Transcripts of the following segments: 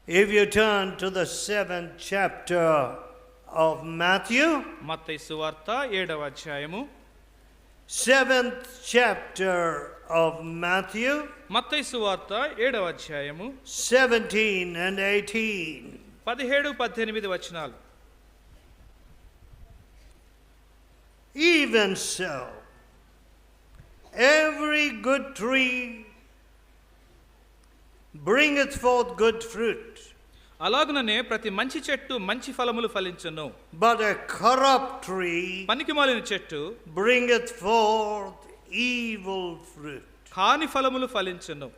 If you turn to the 7th chapter of Matthew, మత్తయి సువార్త 7వ అధ్యాయము 7th chapter of Matthew, మత్తయి సువార్త 7వ అధ్యాయము 17 and 18. 17-18 వచనాలు. Even so, every good tree bringeth forth good fruit, అలాగుననే ప్రతి మంచి చెట్టు మంచి ఫలములు ఫలించును, but a corrupt tree పనికిమాలిన చెట్టు bringeth forth evil fruit. కాని ఫలములు ఫలించును.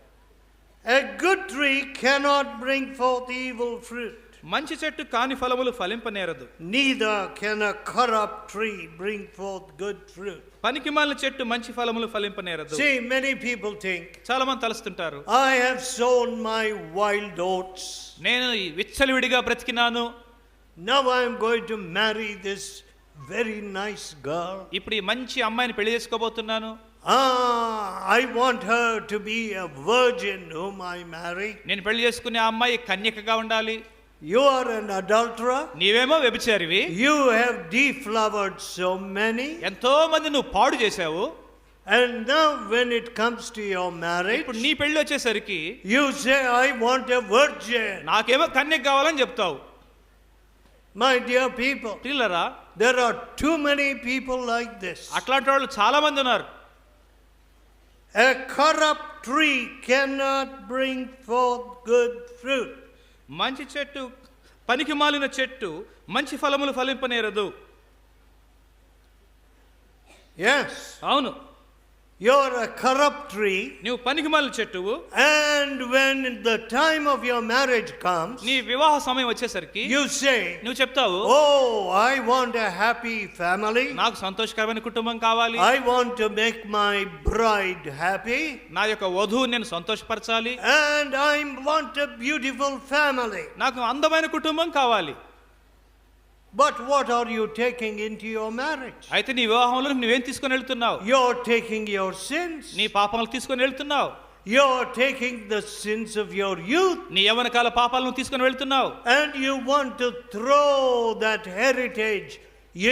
A good tree cannot bring forth evil fruit, మంచి చెట్టు కాని ఫలములు ఫలింపనేరదు. neither can a corrupt tree bring forth good fruit. పనికిమాలిన చెట్టు మంచి ఫలములు ఫలింపనేరదు. See, many people think, చాలా మంది తలుస్తుంటారు, I have sown my wild oats, నేను విచ్చలవిడిగా బ్రతికినాను, now I am going to marry this very nice girl. ఇప్పుడు ఈ మంచి అమ్మాయిని పెళ్లి చేసుకోబోతున్నాను, I want her to be a virgin whom I marry. నేను పెళ్లి చేసుకునే ఆ అమ్మాయి కన్యకగా ఉండాలి. You are an adulterer. నీవేమో వ్యభిచారివి, You have deflowered so many. ఎంతో మంది నువ్వు పాడు చేశావు. And now when it comes to your marriage, ఇప్పుడు నీ పెళ్లి వచ్చేసరికి you say, I want a virgin. నాకేమో కన్యక కావాలని చెప్తావు. My dear people, పిల్లరా, there are too many people like this. అట్లాంటి వాళ్ళు చాలా మంది ఉన్నారు. A corrupt tree cannot bring forth good fruit. మంచి చెట్టు పనికి మాలిన చెట్టు మంచి ఫలములు ఫలింపనేరదు. Yes. అవును, You're a corrupt tree, నువ్వు పనికి మాలిన చెట్టువు. and when the time of your marriage comes, నీ వివాహ సమయం వచ్చేసరికి you say, నువ్వు చెప్తావు, oh, I want a happy family. నాకు సంతోషకరమైన కుటుంబం కావాలి, I want to make my bride happy, నా యొక్క వధువు నేను సంతోషపరచాలి, and I want a beautiful family. నాకు అందమైన కుటుంబం కావాలి. But what are you taking into your marriage? అయితే నీ వివాహంలో నువ్వేం తీసుకొని వెళ్తున్నావు? You're taking your sins. నీ పాపాలను తీసుకొని వెళ్తున్నావు. You're taking the sins of your youth, నీ యవ్వన కాల పాపాలను తీసుకొని వెళ్తున్నావు. and you want to throw that heritage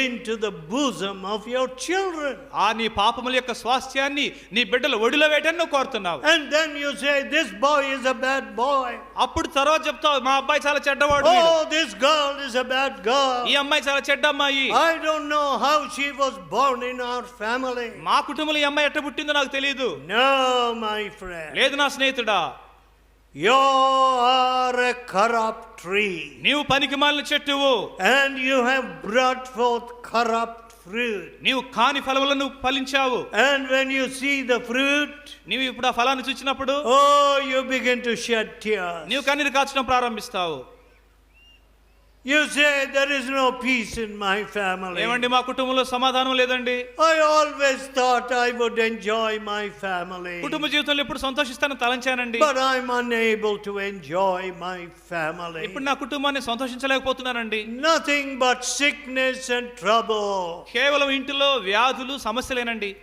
into the bosom of your children. ఆ నీ పాపముల యొక్క స్వాస్థ్యాన్ని నీ బిడ్డల ఒడిలో వేయడానికి నువ్వు కోరుతున్నావు. And then you say, this boy is a bad boy. అప్పుడు తర్వాత చెప్తావు, మా అబ్బాయి చాలా చెడ్డవాడు, Oh, this girl is a bad girl. ఈ అమ్మాయి చాలా చెడ్డ అమ్మాయి, I don't know how she was born in our family. మా కుటుంబంలో ఈ అమ్మాయి ఎట్ట పుట్టిందో నాకు తెలియదు. No, my friend. లేదు నా స్నేహితుడా, You are a corrupt tree, నీవు పనికి మాలిన చెట్టువు, and you have brought forth corrupt fruit. నీవు కాని ఫలములను ఫలించావు. And when you see the fruit, నీవు ఇప్పుడు ఆ ఫలాన్ని చూసినప్పుడు oh, you begin to shed tears. నీవు కన్నీరు కాచడం ప్రారంభిస్తావు. You say, there is no peace in my family. ఏమండి, మా కుటుంబంలో సమాధానం లేదండి. I always thought I would enjoy my family, కుటుంబ జీవితంలో ఎప్పుడు సంతోషిస్తానని తలంచానండి, but I'm unable to enjoy my family. ఇప్పుడు నా కుటుంబాన్ని సంతోషించలేకపోతున్నానండి. Nothing but sickness and trouble. కేవలం ఇంటిలో వ్యాధులు సమస్యలేనండి.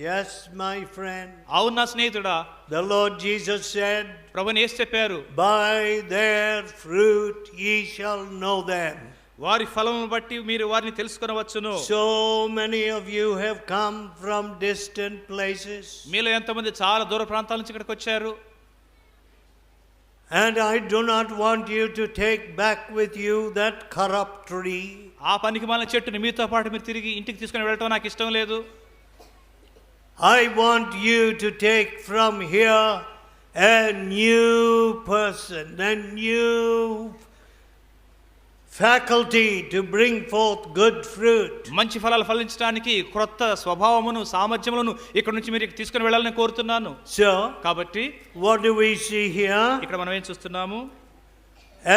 Yes, my friend. అవును నా స్నేహితుడా, The Lord Jesus said, ప్రభువుని యేసు చెప్పారు, by their fruit ye shall know them. వారి ఫలమును బట్టి మీరు వారిని తెలుసుకొనవచ్చును. So many of you have come from distant places, మీలో ఎంతమంది చాలా దూర ప్రాంతాల నుంచి ఇక్కడికి వచ్చారు. and I do not want you to take back with you that corrupt tree. ఆ పనికి మాలిన చెట్టుని మీతో పాటు మీరు తిరిగి ఇంటికి తీసుకొని వెళ్ళటం నాకు ఇష్టం లేదు. I want you to take from here a new person, a new faculty to bring forth good fruit. మంచి ఫలాలు ఫలించడానికి క్రొత్త స్వభావమును సామర్థ్యములను ఇక్కడ నుంచి మీరు తీసుకొని వెళ్ళాలని కోరుతున్నాను. So, కాబట్టి what do we see here? ఇక్కడ మనం ఏం చూస్తున్నాము?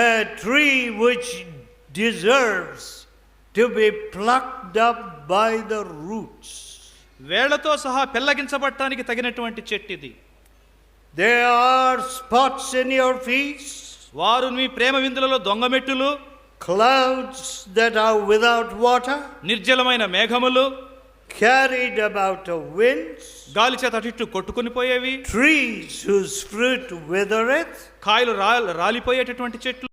A tree which deserves to be plucked up by the roots. వేళ్లతో సహా పెళ్లగించబడటానికి తగినటువంటి చెట్టు ఇది. There are spots in your feet, వారు మీ ప్రేమ విందులలో దొంగమెట్టులు, clouds that are without water, నిర్జలమైన మేఘములు, carried about the winds, గాలి చేత అటు ఇటు కొట్టుకుని పోయేవి, trees whose fruit withereth, కాయలు రాలిపోయేటటువంటి చెట్లు,